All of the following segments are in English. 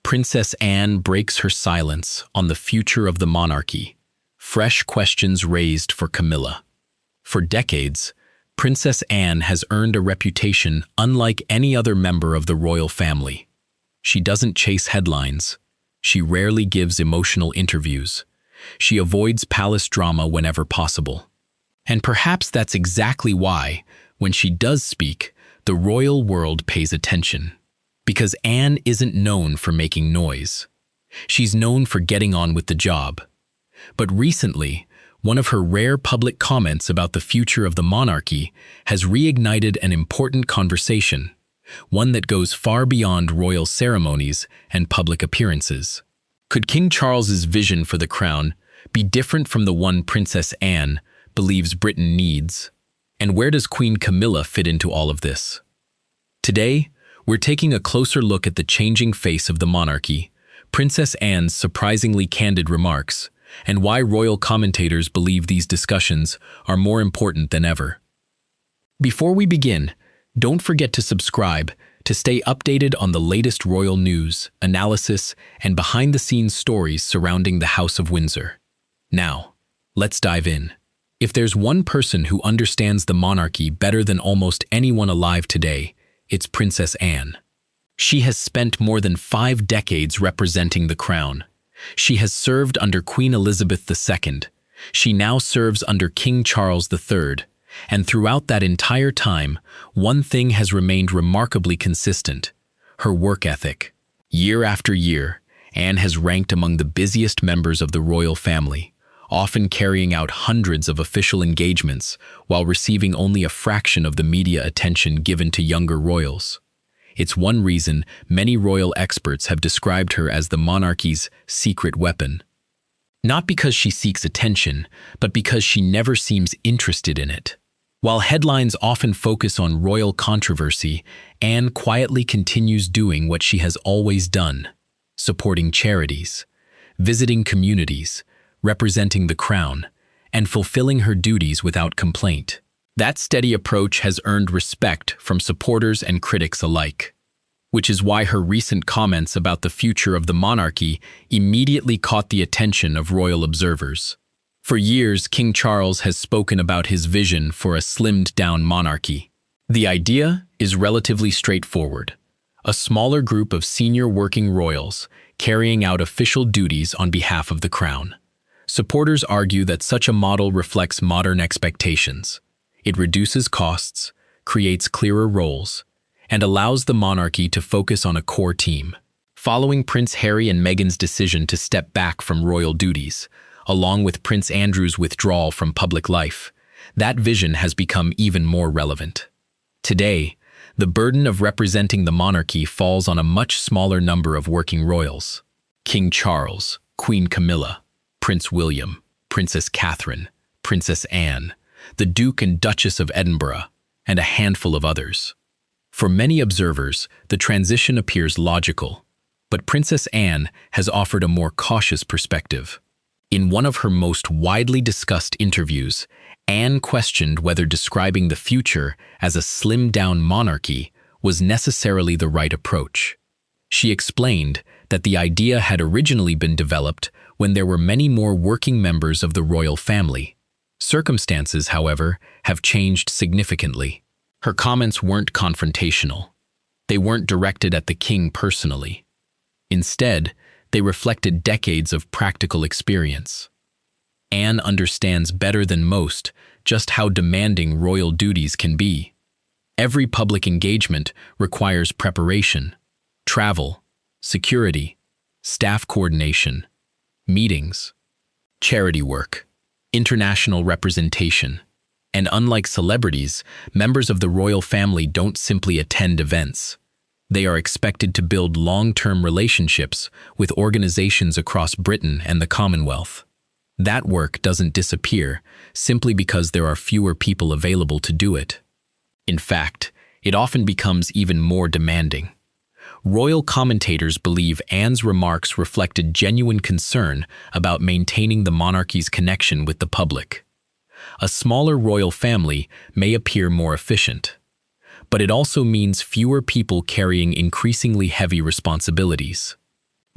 Princess Anne breaks her silence on the future of the monarchy. Fresh questions raised for Camilla. For decades, Princess Anne has earned a reputation unlike any other member of the royal family. She doesn't chase headlines. She rarely gives emotional interviews. She avoids palace drama whenever possible. And perhaps that's exactly why, when she does speak, the royal world pays attention. Because Anne isn't known for making noise. She's known for getting on with the job. But recently, one of her rare public comments about the future of the monarchy has reignited an important conversation, one that goes far beyond royal ceremonies and public appearances. Could King Charles's vision for the crown be different from the one Princess Anne believes Britain needs? And where does Queen Camilla fit into all of this? Today, we're taking a closer look at the changing face of the monarchy, Princess Anne's surprisingly candid remarks, and why royal commentators believe these discussions are more important than ever. Before we begin, don't forget to subscribe to stay updated on the latest royal news, analysis, and behind-the-scenes stories surrounding the House of Windsor. Now, let's dive in. If there's one person who understands the monarchy better than almost anyone alive today, it's Princess Anne. She has spent more than 5 decades representing the crown. She has served under Queen Elizabeth II. She now serves under King Charles III. And throughout that entire time, one thing has remained remarkably consistent: her work ethic. Year after year, Anne has ranked among the busiest members of the royal family, often carrying out hundreds of official engagements while receiving only a fraction of the media attention given to younger royals. It's one reason many royal experts have described her as the monarchy's secret weapon. Not because she seeks attention, but because she never seems interested in it. While headlines often focus on royal controversy, Anne quietly continues doing what she has always done: supporting charities, visiting communities, representing the crown, and fulfilling her duties without complaint. That steady approach has earned respect from supporters and critics alike, which is why her recent comments about the future of the monarchy immediately caught the attention of royal observers. For years, King Charles has spoken about his vision for a slimmed-down monarchy. The idea is relatively straightforward: a smaller group of senior working royals carrying out official duties on behalf of the crown. Supporters argue that such a model reflects modern expectations. It reduces costs, creates clearer roles, and allows the monarchy to focus on a core team. Following Prince Harry and Meghan's decision to step back from royal duties, along with Prince Andrew's withdrawal from public life, that vision has become even more relevant. Today, the burden of representing the monarchy falls on a much smaller number of working royals: King Charles, Queen Camilla, Prince William, Princess Catherine, Princess Anne, the Duke and Duchess of Edinburgh, and a handful of others. For many observers, the transition appears logical, but Princess Anne has offered a more cautious perspective. In one of her most widely discussed interviews, Anne questioned whether describing the future as a slimmed-down monarchy was necessarily the right approach. She explained that the idea had originally been developed when there were many more working members of the royal family. Circumstances, however, have changed significantly. Her comments weren't confrontational. They weren't directed at the king personally. Instead, they reflected decades of practical experience. Anne understands better than most just how demanding royal duties can be. Every public engagement requires preparation, travel, security, staff coordination, meetings, charity work, international representation. And unlike celebrities, members of the royal family don't simply attend events. They are expected to build long-term relationships with organizations across Britain and the Commonwealth. That work doesn't disappear simply because there are fewer people available to do it. In fact, it often becomes even more demanding. Royal commentators believe Anne's remarks reflected genuine concern about maintaining the monarchy's connection with the public. A smaller royal family may appear more efficient, but it also means fewer people carrying increasingly heavy responsibilities.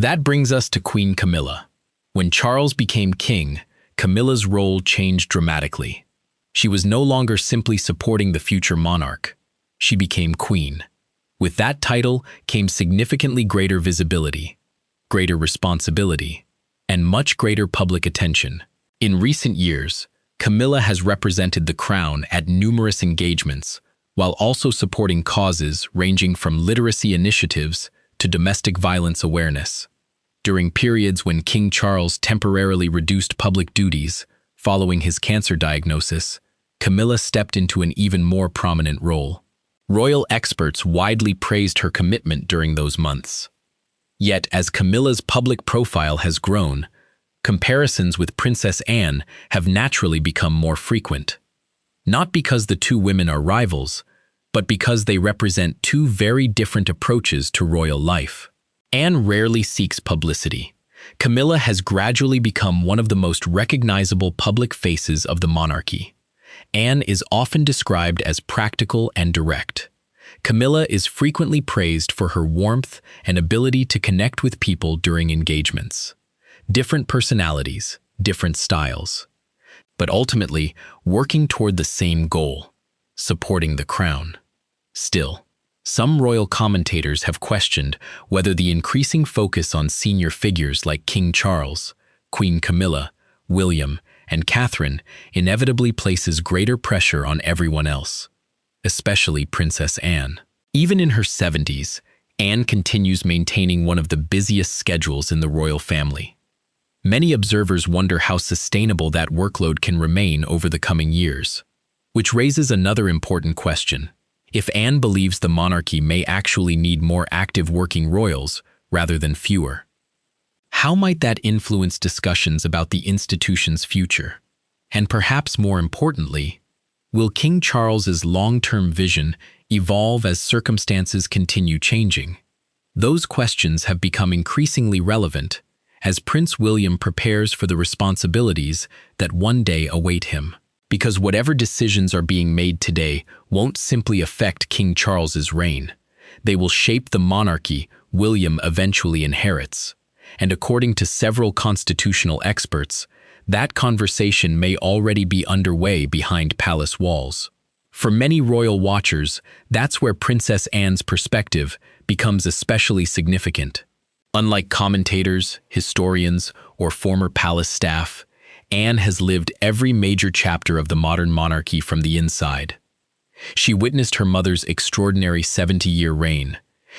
That brings us to Queen Camilla. When Charles became king, Camilla's role changed dramatically. She was no longer simply supporting the future monarch. She became queen. With that title came significantly greater visibility, greater responsibility, and much greater public attention. In recent years, Camilla has represented the crown at numerous engagements, while also supporting causes ranging from literacy initiatives to domestic violence awareness. During periods when King Charles temporarily reduced public duties following his cancer diagnosis, Camilla stepped into an even more prominent role. Royal experts widely praised her commitment during those months. Yet, as Camilla's public profile has grown, comparisons with Princess Anne have naturally become more frequent. Not because the two women are rivals, but because they represent two very different approaches to royal life. Anne rarely seeks publicity. Camilla has gradually become one of the most recognizable public faces of the monarchy. Anne is often described as practical and direct. Camilla is frequently praised for her warmth and ability to connect with people during engagements. Different personalities, different styles, but ultimately working toward the same goal, supporting the crown. Still, some royal commentators have questioned whether the increasing focus on senior figures like King Charles, Queen Camilla, William, and Catherine inevitably places greater pressure on everyone else, especially Princess Anne. Even in her 70s, Anne continues maintaining one of the busiest schedules in the royal family. Many observers wonder how sustainable that workload can remain over the coming years. Which raises another important question. If Anne believes the monarchy may actually need more active working royals rather than fewer, how might that influence discussions about the institution's future? And perhaps more importantly, will King Charles's long-term vision evolve as circumstances continue changing? Those questions have become increasingly relevant as Prince William prepares for the responsibilities that one day await him. Because whatever decisions are being made today won't simply affect King Charles's reign. They will shape the monarchy William eventually inherits. And according to several constitutional experts, that conversation may already be underway behind palace walls. For many royal watchers, that's where Princess Anne's perspective becomes especially significant. Unlike commentators, historians, or former palace staff, Anne has lived every major chapter of the modern monarchy from the inside. She witnessed her mother's extraordinary 70-year reign.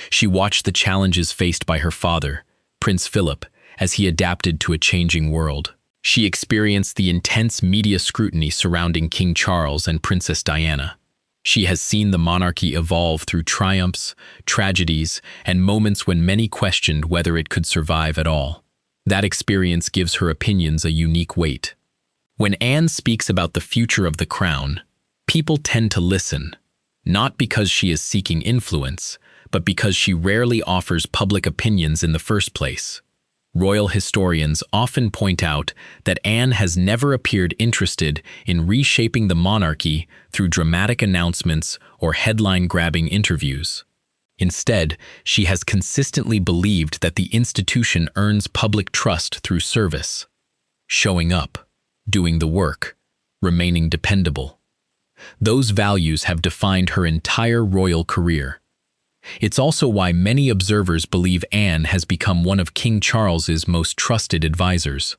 She watched the challenges faced by her father, Prince Philip, as he adapted to a changing world. She experienced the intense media scrutiny surrounding King Charles and Princess Diana. She has seen the monarchy evolve through triumphs, tragedies, and moments when many questioned whether it could survive at all. That experience gives her opinions a unique weight. When Anne speaks about the future of the crown, people tend to listen, not because she is seeking influence, but because she rarely offers public opinions in the first place. Royal historians often point out that Anne has never appeared interested in reshaping the monarchy through dramatic announcements or headline-grabbing interviews. Instead, she has consistently believed that the institution earns public trust through service, showing up, doing the work, remaining dependable. Those values have defined her entire royal career. It's also why many observers believe Anne has become one of King Charles's most trusted advisors.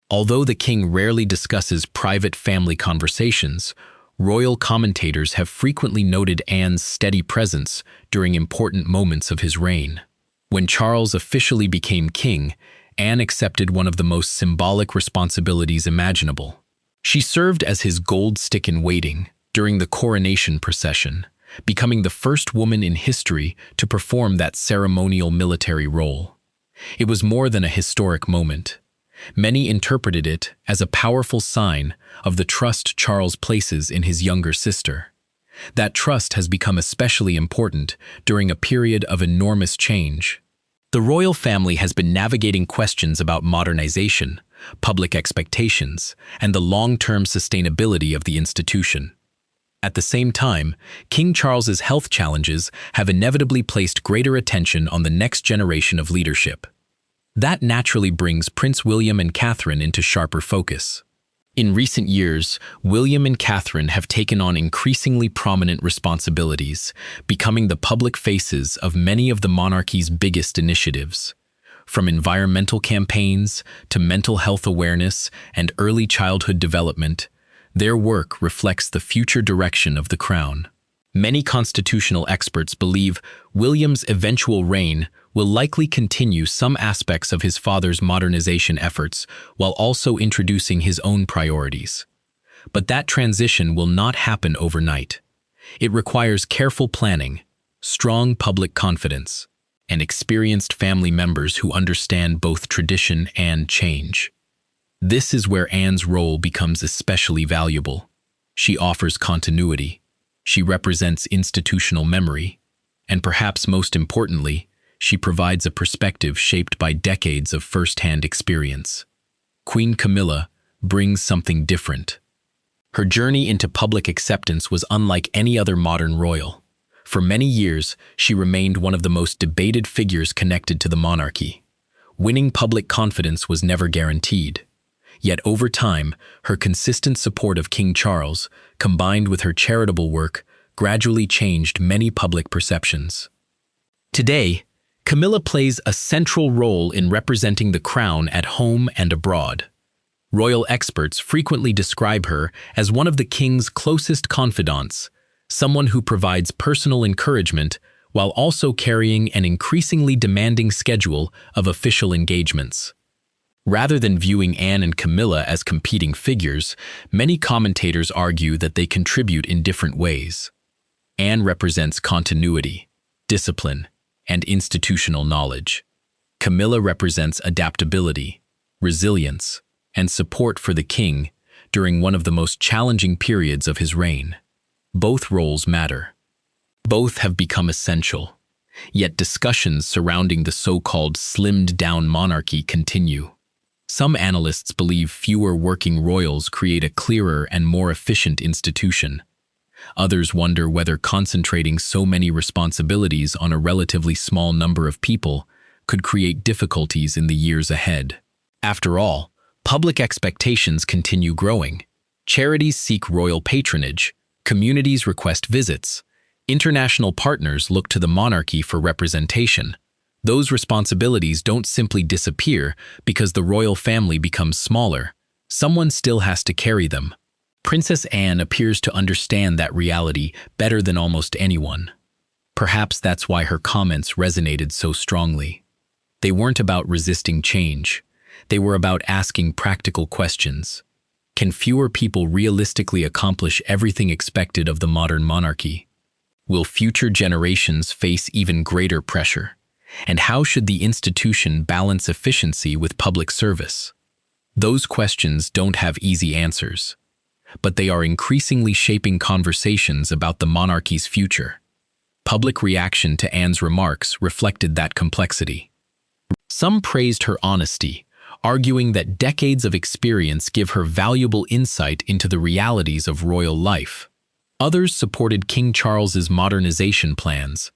Although the king rarely discusses private family conversations, royal commentators have frequently noted Anne's steady presence during important moments of his reign. When Charles officially became king, Anne accepted one of the most symbolic responsibilities imaginable. She served as his gold stick-in-waiting during the coronation procession, becoming the first woman in history to perform that ceremonial military role. It was more than a historic moment. Many interpreted it as a powerful sign of the trust Charles places in his younger sister. That trust has become especially important during a period of enormous change. The royal family has been navigating questions about modernization, public expectations, and the long-term sustainability of the institution. At the same time, King Charles's health challenges have inevitably placed greater attention on the next generation of leadership. That naturally brings Prince William and Catherine into sharper focus. In recent years, William and Catherine have taken on increasingly prominent responsibilities, becoming the public faces of many of the monarchy's biggest initiatives. From environmental campaigns to mental health awareness and early childhood development, their work reflects the future direction of the crown. Many constitutional experts believe William's eventual reign will likely continue some aspects of his father's modernization efforts while also introducing his own priorities. But that transition will not happen overnight. It requires careful planning, strong public confidence, and experienced family members who understand both tradition and change. This is where Anne's role becomes especially valuable. She offers continuity, she represents institutional memory, and perhaps most importantly, she provides a perspective shaped by decades of first-hand experience. Queen Camilla brings something different. Her journey into public acceptance was unlike any other modern royal. For many years, she remained one of the most debated figures connected to the monarchy. Winning public confidence was never guaranteed. Yet over time, her consistent support of King Charles, combined with her charitable work, gradually changed many public perceptions. Today, Camilla plays a central role in representing the crown at home and abroad. Royal experts frequently describe her as one of the king's closest confidants, someone who provides personal encouragement while also carrying an increasingly demanding schedule of official engagements. Rather than viewing Anne and Camilla as competing figures, many commentators argue that they contribute in different ways. Anne represents continuity, discipline, and institutional knowledge. Camilla represents adaptability, resilience, and support for the king during one of the most challenging periods of his reign. Both roles matter. Both have become essential, yet discussions surrounding the so-called slimmed-down monarchy continue. Some analysts believe fewer working royals create a clearer and more efficient institution. Others wonder whether concentrating so many responsibilities on a relatively small number of people could create difficulties in the years ahead. After all, public expectations continue growing. Charities seek royal patronage, communities request visits, international partners look to the monarchy for representation. Those responsibilities don't simply disappear because the royal family becomes smaller. Someone still has to carry them. Princess Anne appears to understand that reality better than almost anyone. Perhaps that's why her comments resonated so strongly. They weren't about resisting change. They were about asking practical questions. Can fewer people realistically accomplish everything expected of the modern monarchy? Will future generations face even greater pressure? And how should the institution balance efficiency with public service? Those questions don't have easy answers, but they are increasingly shaping conversations about the monarchy's future. Public reaction to Anne's remarks reflected that complexity. Some praised her honesty, arguing that decades of experience give her valuable insight into the realities of royal life. Others supported King Charles's modernization plans,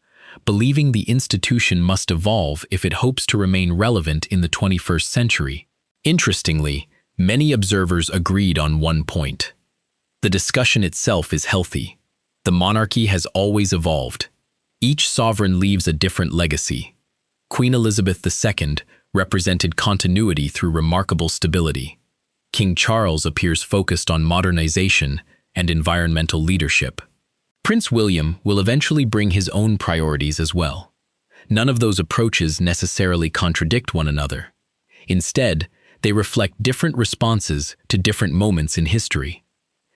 believing the institution must evolve if it hopes to remain relevant in the 21st century. Interestingly, many observers agreed on one point. The discussion itself is healthy. The monarchy has always evolved. Each sovereign leaves a different legacy. Queen Elizabeth II represented continuity through remarkable stability. King Charles appears focused on modernization and environmental leadership. Prince William will eventually bring his own priorities as well. None of those approaches necessarily contradict one another. Instead, they reflect different responses to different moments in history.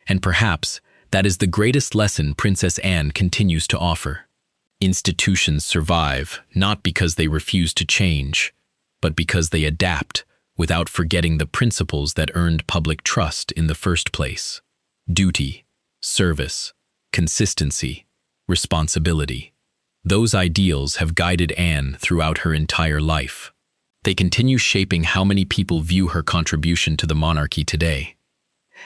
And perhaps that is the greatest lesson Princess Anne continues to offer. Institutions survive not because they refuse to change, but because they adapt without forgetting the principles that earned public trust in the first place. Duty, service, consistency, responsibility. Those ideals have guided Anne throughout her entire life. They continue shaping how many people view her contribution to the monarchy today.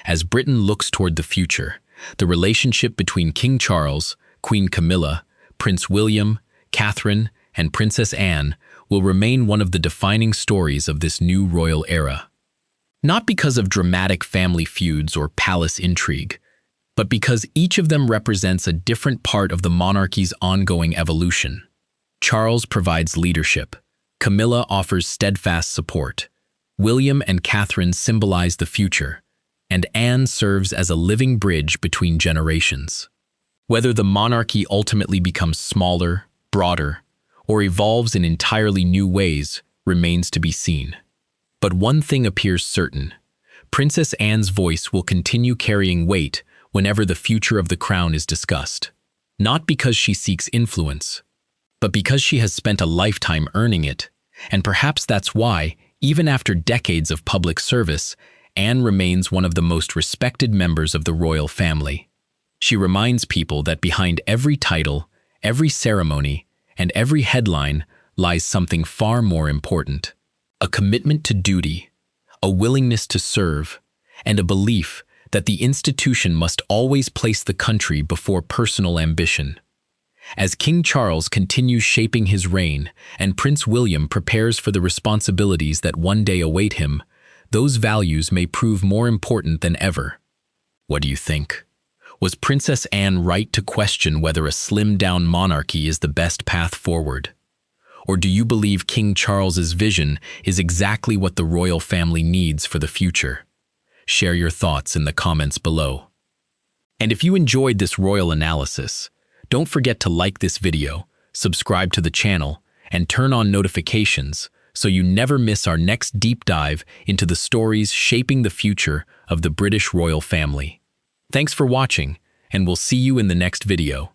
As Britain looks toward the future, the relationship between King Charles, Queen Camilla, Prince William, Catherine, and Princess Anne will remain one of the defining stories of this new royal era. Not because of dramatic family feuds or palace intrigue, but because each of them represents a different part of the monarchy's ongoing evolution. Charles provides leadership. Camilla offers steadfast support. William and Catherine symbolize the future, and Anne serves as a living bridge between generations. Whether the monarchy ultimately becomes smaller, broader, or evolves in entirely new ways remains to be seen. But one thing appears certain: Princess Anne's voice will continue carrying weight whenever the future of the crown is discussed. Not because she seeks influence, but because she has spent a lifetime earning it, and perhaps that's why, even after decades of public service, Anne remains one of the most respected members of the royal family. She reminds people that behind every title, every ceremony, and every headline lies something far more important: a commitment to duty, a willingness to serve, and a belief that the institution must always place the country before personal ambition. As King Charles continues shaping his reign and Prince William prepares for the responsibilities that one day await him, those values may prove more important than ever. What do you think? Was Princess Anne right to question whether a slimmed-down monarchy is the best path forward? Or do you believe King Charles's vision is exactly what the royal family needs for the future? Share your thoughts in the comments below. And if you enjoyed this royal analysis, don't forget to like this video, subscribe to the channel, and turn on notifications so you never miss our next deep dive into the stories shaping the future of the British royal family. Thanks for watching, and we'll see you in the next video.